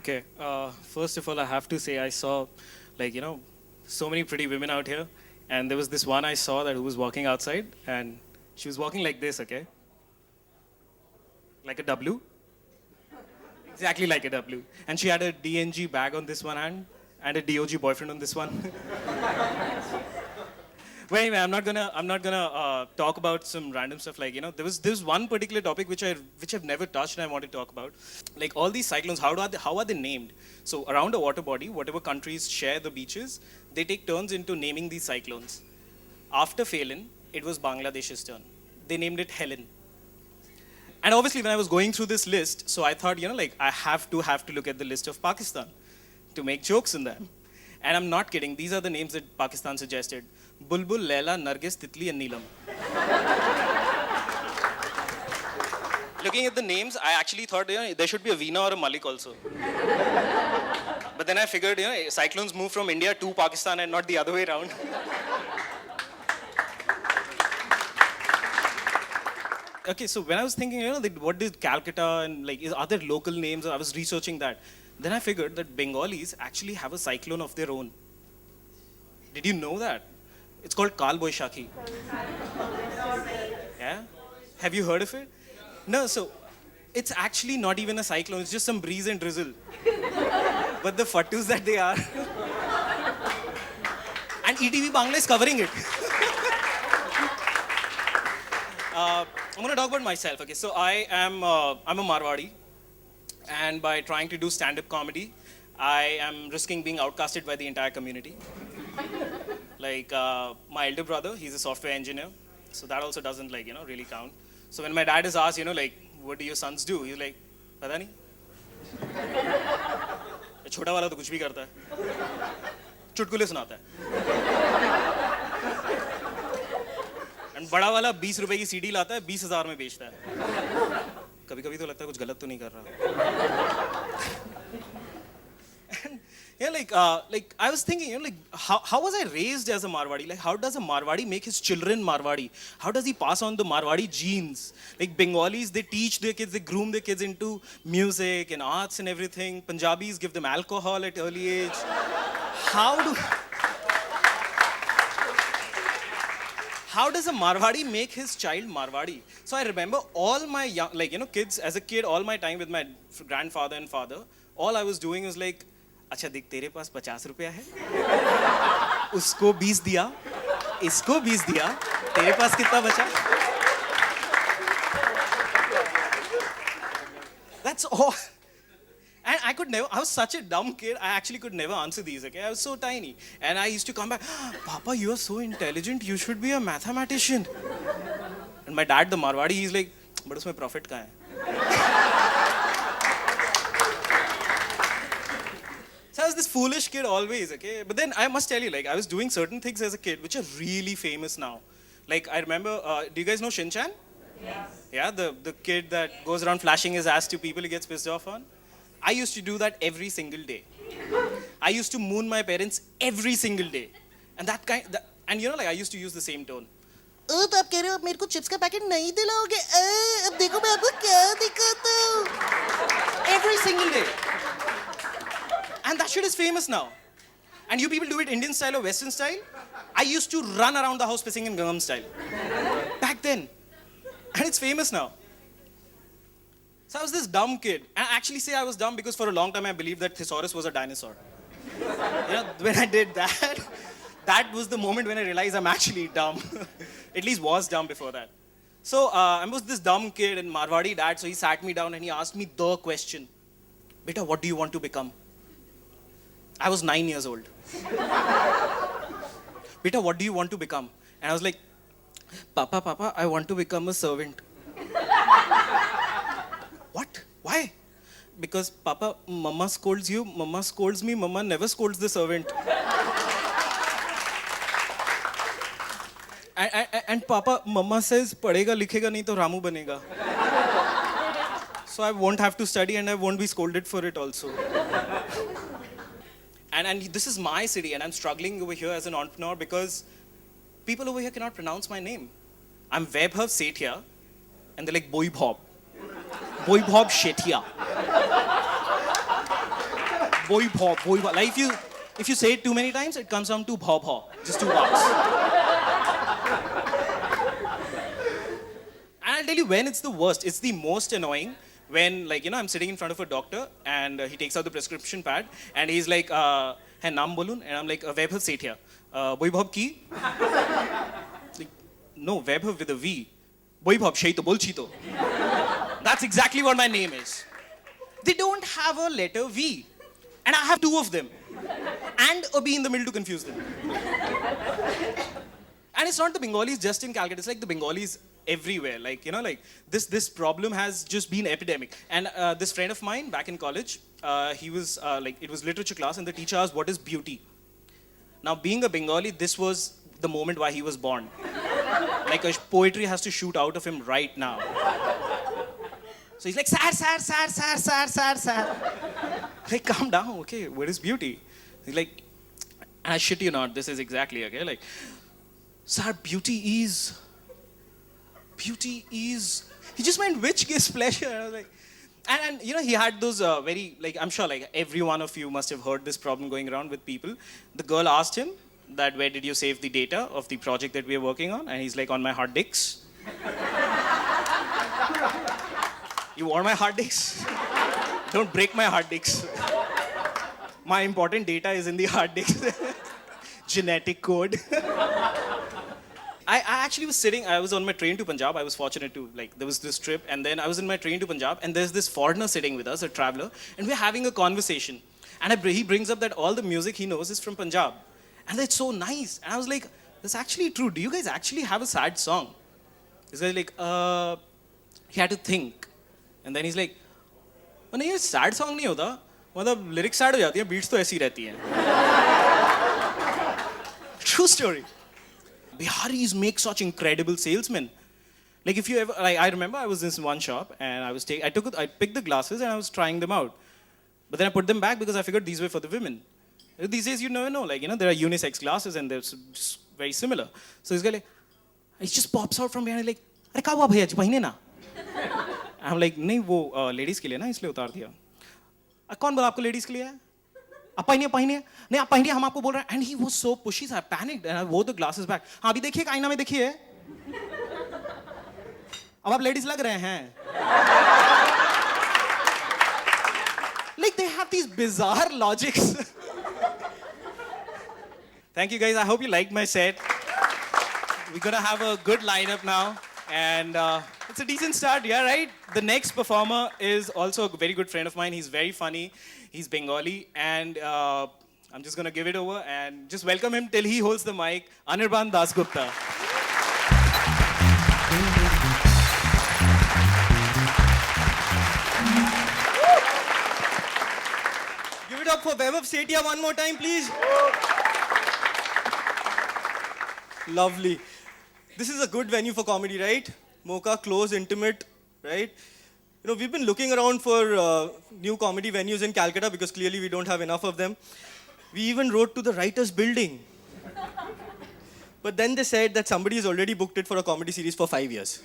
Okay, first of all, I have to say I saw, so many pretty women out here. And there was this one I saw that who was walking outside, and she was walking like this, okay? Like a W. Exactly like a W. And she had a DNG bag on this one hand, and a DOG boyfriend on this one. Well, anyway, I'm not gonna talk about some random stuff. There was one particular topic which I've never touched and I want to talk about. Like all these cyclones, how are they named? So around a water body, whatever countries share the beaches, they take turns into naming these cyclones. After Phelan, it was Bangladesh's turn. They named it Helen. And obviously, when I was going through this list, so I thought, I have to look at the list of Pakistan to make jokes in that. And I'm not kidding. These are the names that Pakistan suggested: Bulbul, Laila, Nargis, Titli, and Neelam. Looking at the names, I actually thought there should be a Veena or a Malik also. But then I figured cyclones move from India to Pakistan and not the other way around. Okay, so when I was thinking, what did Calcutta and is other local names? I was researching that. Then I figured that Bengalis actually have a cyclone of their own. Did you know that? It's called Kal Boishakhi. Yeah? Have you heard of it? No, so it's actually not even a cyclone. It's just some breeze and drizzle. But the fattus that they are. And ETV Bangla is covering it. I'm going to talk about myself. Okay, so I'm a Marwari. And by trying to do stand-up comedy, I am risking being outcasted by the entire community. My elder brother, he's a software engineer, so that also doesn't really count. So when my dad is asked, what do your sons do? He's like, पता नहीं. छोटा वाला तो कुछ भी करता है. चुटकुले सुनाता है. And बड़ा वाला 20 रुपए की सीडी लाता है, 20,000 में बेचता है. कभी-कभी तो लगता है कुछ गलत तो नहीं कर रहा. I was thinking, how was I raised as a Marwadi? How does a Marwadi make his children Marwadi? How does he pass on the Marwadi genes? Bengalis, they teach their kids, they groom their kids into music and arts and everything. Punjabis give them alcohol at early age. How does a Marwadi make his child Marwadi? So I remember all my young, kids, as a kid, all my time with my grandfather and father, all I was doing was अच्छा देख तेरे पास 50 रुपया है, उसको 20 दिया, इसको 20 दिया, तेरे पास कितना बचा? That's all. And I was such a dumb kid, I actually could never answer these, okay? I was so tiny. And I used to come back, Papa, you are so intelligent, you should be a mathematician. And my dad, the Marwadi, he's like, but उसमें profit कहाँ है? So I was this foolish kid always, okay? But then I must tell you, I was doing certain things as a kid which are really famous now. I remember, do you guys know Shin-chan? Yes. Yeah, the kid that goes around flashing his ass to people he gets pissed off on. I used to do that every single day. I used to moon my parents every single day. And I used to use the same tone. तो आप कह रहे हो मेरे को chips का packet नहीं दिलाओगे? अब देखो मैं आपको क्या दिखाता हूँ. Every single day. And that shit is famous now. And you people do it Indian style or Western style. I used to run around the house pissing in Gangnam style. Back then. And it's famous now. So I was this dumb kid. And I actually say I was dumb because for a long time I believed that Thesaurus was a dinosaur. When I did that, that was the moment when I realized I'm actually dumb. At least was dumb before that. So I was this dumb kid and Marwadi dad, so he sat me down and he asked me the question. Beta, what do you want to become? I was 9 years old. Beta, what do you want to become? And I was like, Papa, I want to become a servant. What? Why? Because Papa, Mama scolds you, Mama scolds me, Mama never scolds the servant. And Papa, Mama says, padhega likhega nahi to Ramu banega. So I won't have to study and I won't be scolded for it also. And this is my city and I'm struggling over here as an entrepreneur because people over here cannot pronounce my name. I'm Vaibhav Sethia and they're like Vaibhav Sethia. Vaibhav. Like if you say it too many times, it comes down to bhaw. Just 2 vowels. And I'll tell you when it's the worst. It's the most annoying when, like, I'm sitting in front of a doctor and he takes out the prescription pad and he's like, hai naam bolun? And I'm like, Vaibhav Sethia. Vaibhav ki? Like, no, Vaibhav with a V. Vaibhav Shaito Bolchito. That's exactly what my name is. They don't have a letter V. And I have 2 of them. And a B in the middle to confuse them. And it's not the Bengalis just in Calcutta. It's like the Bengalis everywhere. Like, this problem has just been epidemic. And this friend of mine back in college, he was it was literature class and the teacher asked, what is beauty? Now, being a Bengali, this was the moment why he was born. Like a poetry has to shoot out of him right now. So he's like, sad. Like, calm down, okay, what is beauty? He's like, and I shit you not, this is exactly, okay, like, sir, beauty is, he just meant which gives pleasure. And I was like, and he had those very, like, I'm sure like every one of you must have heard this problem going around with people. The girl asked him that, where did you save the data of the project that we are working on? And he's like, on my hard disks. You want my hard disks? Don't break my hard disks. My important data is in the hard disk. Genetic code. I actually was I was on my train to Punjab. I was fortunate to, there was this trip, and then I was in my train to Punjab, and there's this foreigner sitting with us, a traveler, and we're having a conversation. And he brings up that all the music he knows is from Punjab. And it's so nice. And I was like, that's actually true. Do you guys actually have a sad song? This guy's like, he had to think. And then he's like, नहीं ये sad song नहीं होता, मतलब lyrics sad हो जाती हैं, beats तो ऐसी रहती हैं. True story. Biharis make such incredible salesmen. Like if you ever, I remember I was in this one shop and I picked the glasses and I was trying them out. But then I put them back because I figured these were for the women. These days you never know, there are unisex glasses and they're just very similar. So this guy he just pops out from behind like, अरे क्या हुआ भैया जी पहने ना? I'm like, नहीं वो ladies के लिए ना इसलिए उतार दिया. कौन बोला आपको ladies के लिए है? आप पहनिए नहीं आप पहनिए हम आपको बोल रहे हैं. And he was so pushy, so I panicked and I wore the glasses back. हाँ अभी देखिए आईना में देखिए. अब आप ladies लग रहे हैं. Like they have these bizarre logics. Thank you guys. I hope you liked my set. We're gonna have a good lineup now. And it's a decent start, yeah, right? The next performer is also a very good friend of mine. He's very funny. He's Bengali. And I'm just going to give it over and just welcome him till he holds the mic. Anirban Dasgupta. Give it up for Vaibhav Sethia one more time, please. Lovely. This is a good venue for comedy, right? Mocha, close, intimate, right? We've been looking around for new comedy venues in Calcutta because clearly we don't have enough of them. We even wrote to the writers' building. But then they said that somebody has already booked it for a comedy series for 5 years.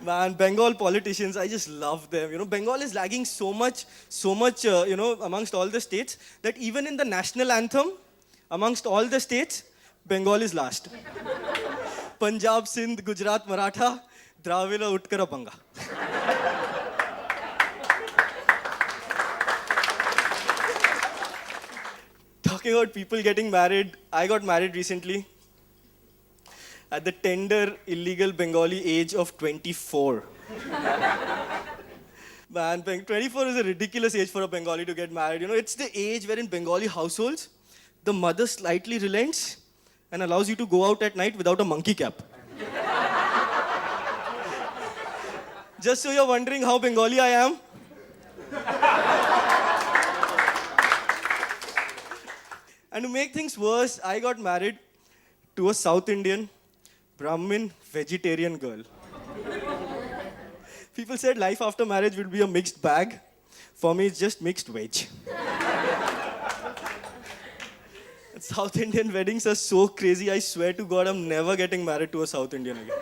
Man, Bengal politicians, I just love them. Bengal is lagging so much, amongst all the states that even in the national anthem, amongst all the states, Bengal is last. Punjab, Sindh, Gujarat, Maratha, Dravida, Utkara, Banga. Talking about people getting married, I got married recently at the tender, illegal Bengali age of 24. Man, 24 is a ridiculous age for a Bengali to get married. It's the age where in Bengali households, the mother slightly relents and allows you to go out at night without a monkey cap. Just so you're wondering how Bengali I am. And to make things worse, I got married to a South Indian, Brahmin, vegetarian girl. People said life after marriage will be a mixed bag. For me, it's just mixed veg. South Indian weddings are so crazy. I swear to God, I'm never getting married to a South Indian again.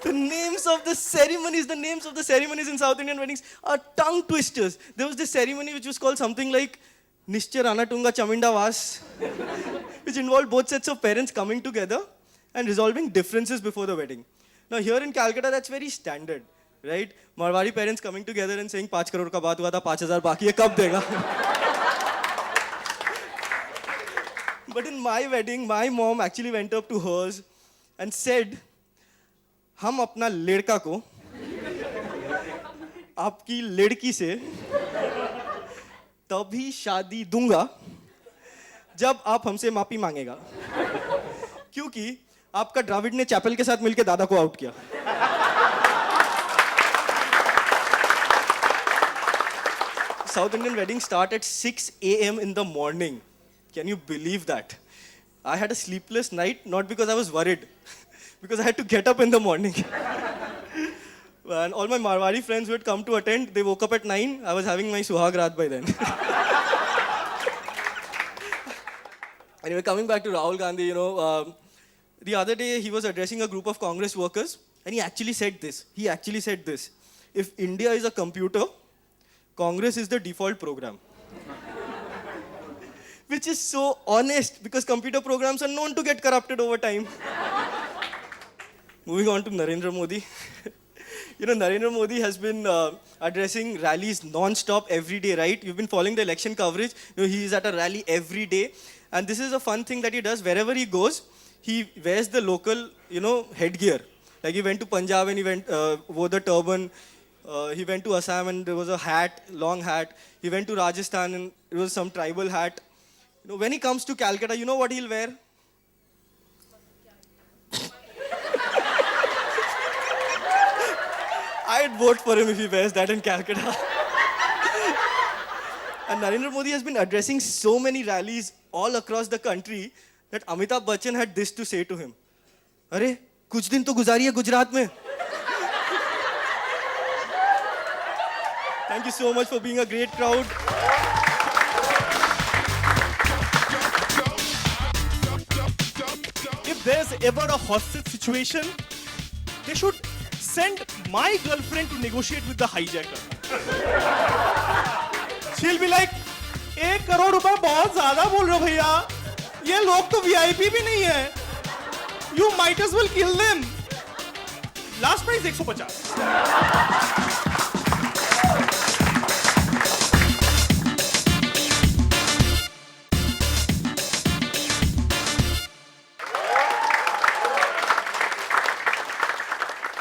The names of the ceremonies in South Indian weddings are tongue twisters. There was this ceremony which was called something like Nishchya Ranatunga Chaminda Vas, which involved both sets of parents coming together and resolving differences before the wedding. Now here in Calcutta, that's very standard, right? Marwari parents coming together and saying, 5 crore ka baat hua tha, 5,000 baki hai, kab dega? But in my wedding, my mom actually went up to hers and said, हम अपना लड़का को आपकी लड़की से तभी शादी दूंगा जब आप हमसे माफी मांगेगा क्योंकि आपका द्राविड ने चैपल के साथ मिलकर दादा को आउट किया. South Indian weddings start at 6 a.m. in the morning. Can you believe that? I had a sleepless night, not because I was worried, because I had to get up in the morning. And all my Marwari friends who had come to attend, they woke up at 9. I was having my Suhag Raat by then. Anyway, coming back to Rahul Gandhi, the other day he was addressing a group of Congress workers and he actually said this. If India is a computer, Congress is the default program. Which is so honest because computer programs are known to get corrupted over time. Moving on to Narendra Modi. Narendra Modi has been addressing rallies non-stop every day, right? You've been following the election coverage. He is at a rally every day. And this is a fun thing that he does. Wherever he goes, he wears the local, headgear. Like he went to Punjab and he wore the turban. He went to Assam and there was a hat, long hat. He went to Rajasthan and it was some tribal hat. When he comes to Calcutta, you know what he'll wear? I'd vote for him if he wears that in Calcutta. And Narendra Modi has been addressing so many rallies all across the country that Amitabh Bachchan had this to say to him. Arey, kuch din to guzariye Gujarat mein. Thank you so much for being a great crowd. If there's ever a hostage situation, they should send my girlfriend to negotiate with the hijacker. She'll be like, 1 crore रुपए बहुत ज़्यादा बोल रहे हो भैया. ये लोग तो VIP भी नहीं है. You might as well kill them. Last price 150.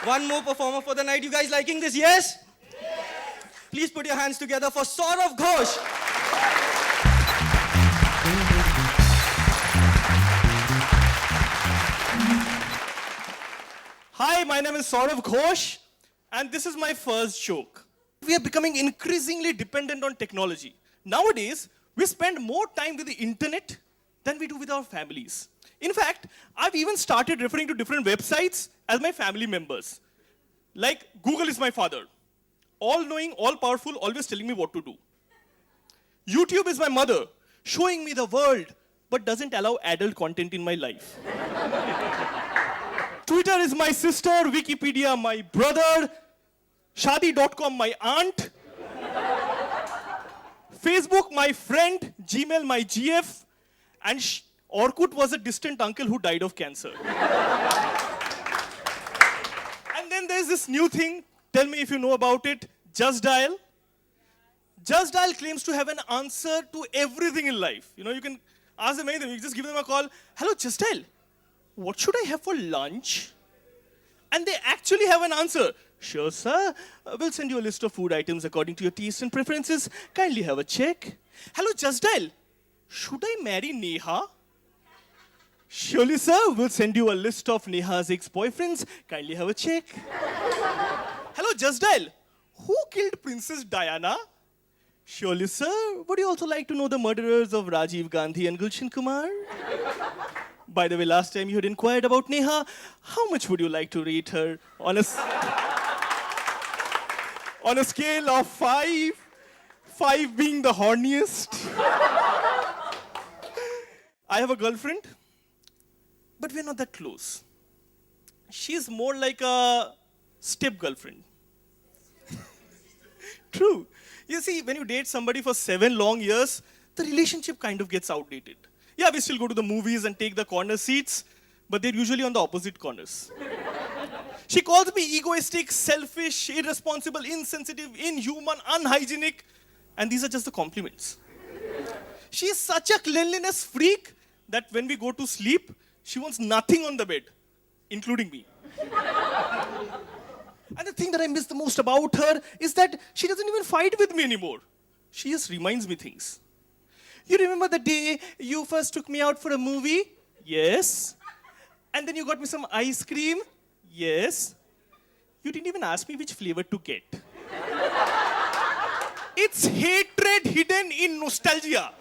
One more performer for the night. You guys liking this? Yes? Please put your hands together for Saurav Ghosh. Hi, my name is Saurav Ghosh, and this is my first joke. We are becoming increasingly dependent on technology. Nowadays, we spend more time with the internet than we do with our families. In fact, I've even started referring to different websites as my family members. Like, Google is my father. All-knowing, all-powerful, always telling me what to do. YouTube is my mother, showing me the world, but doesn't allow adult content in my life. Twitter is my sister, Wikipedia my brother, Shadi.com my aunt, Facebook my friend, Gmail my GF, and Orkut was a distant uncle who died of cancer. And then there's this new thing, tell me if you know about it, Just Dial. Just Dial claims to have an answer to everything in life. You can ask them anything, you just give them a call, hello Just Dial, what should I have for lunch? And they actually have an answer. Sure, sir. We'll send you a list of food items according to your tastes and preferences. Kindly have a check. Hello, Just Dial. Should I marry Neha? Surely, sir. We'll send you a list of Neha's ex-boyfriends. Kindly have a check. Hello, Just Dial. Who killed Princess Diana? Surely, sir. Would you also like to know the murderers of Rajiv Gandhi and Gulshan Kumar? By the way, last time you had inquired about Neha, how much would you like to rate her on a scale of 5, 5 being the horniest? I have a girlfriend, but we're not that close. she's more like a step girlfriend. True. You see, when you date somebody for 7 long years, the relationship kind of gets outdated. Yeah, we still go to the movies and take the corner seats, but they're usually on the opposite corners. She calls me egoistic, selfish, irresponsible, insensitive, inhuman, unhygienic, and these are just the compliments. She is such a cleanliness freak that when we go to sleep, she wants nothing on the bed, including me. And the thing that I miss the most about her is that she doesn't even fight with me anymore. She just reminds me things. You remember the day you first took me out for a movie? Yes. And then you got me some ice cream? Yes. You didn't even ask me which flavor to get. It's hatred hidden in nostalgia.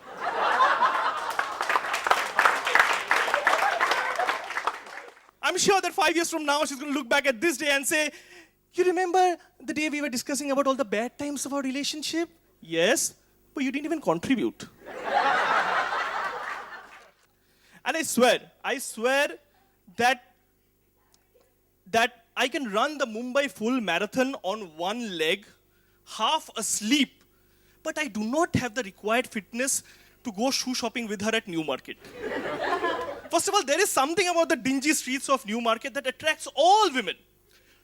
I'm sure that 5 years from now, she's going to look back at this day and say, you remember the day we were discussing about all the bad times of our relationship? Yes, but you didn't even contribute. And I swear that I can run the Mumbai full marathon on one leg, half asleep, but I do not have the required fitness to go shoe shopping with her at Newmarket. First of all, there is something about the dingy streets of Newmarket that attracts all women.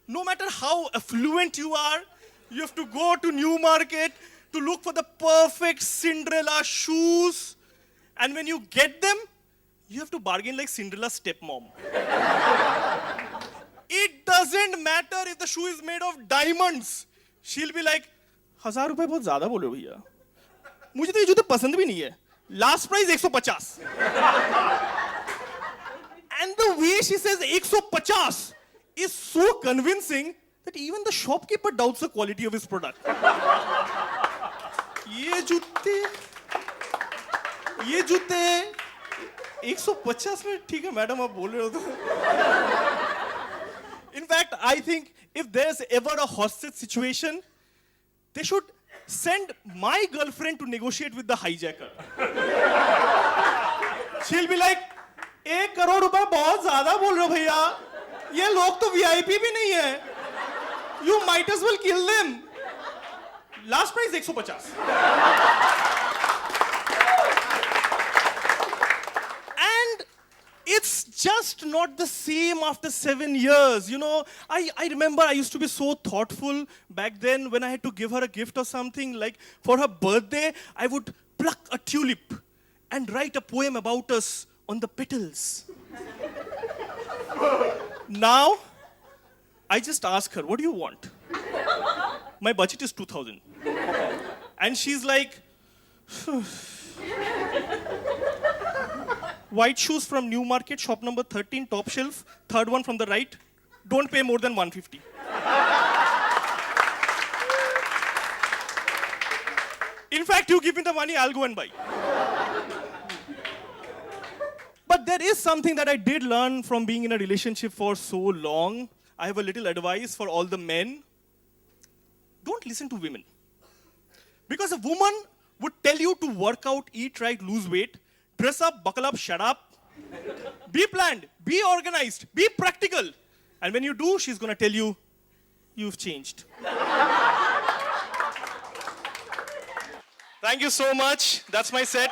No matter how affluent you are, you have to go to Newmarket to look for the perfect Cinderella shoes. And when you get them, you have to bargain like Cinderella's stepmom. It doesn't matter if the shoe is made of diamonds. She'll be like, 1000 रुपए बहुत ज़्यादा बोल रहे हो भैया. मुझे तो ये जूते पसंद भी नहीं है. Last price 150. And the way she says 150 is so convincing that even the shopkeeper doubts the quality of his product. ये जूते 150 में ठीक है मैडम आप बोल रहे हो तो. In fact, I think if there's ever a hostage situation, they should send my girlfriend to negotiate with the hijacker. She'll be like, 1 crore रुपए बहुत ज़्यादा बोल रहे हो भैया. ये लोग तो VIP भी नहीं है. You might as well kill them. Last price 150. And it's just not the same after 7 years. You know, I remember I used to be so thoughtful back then when I had to give her a gift or something. Like for her birthday, I would pluck a tulip and write a poem about us on the petals. Now, I just ask her, what do you want? My budget is 2,000. And she's like, white shoes from Newmarket, shop number 13, top shelf, third one from the right. Don't pay more than 150. In fact, you give me the money, I'll go and buy. But there is something that I did learn from being in a relationship for so long. I have a little advice for all the men. Don't listen to women. Because a woman would tell you to work out, eat right, lose weight, dress up, buckle up, shut up. Be planned, be organized, be practical. And when you do, she's going to tell you, you've changed. Thank you so much. That's my set.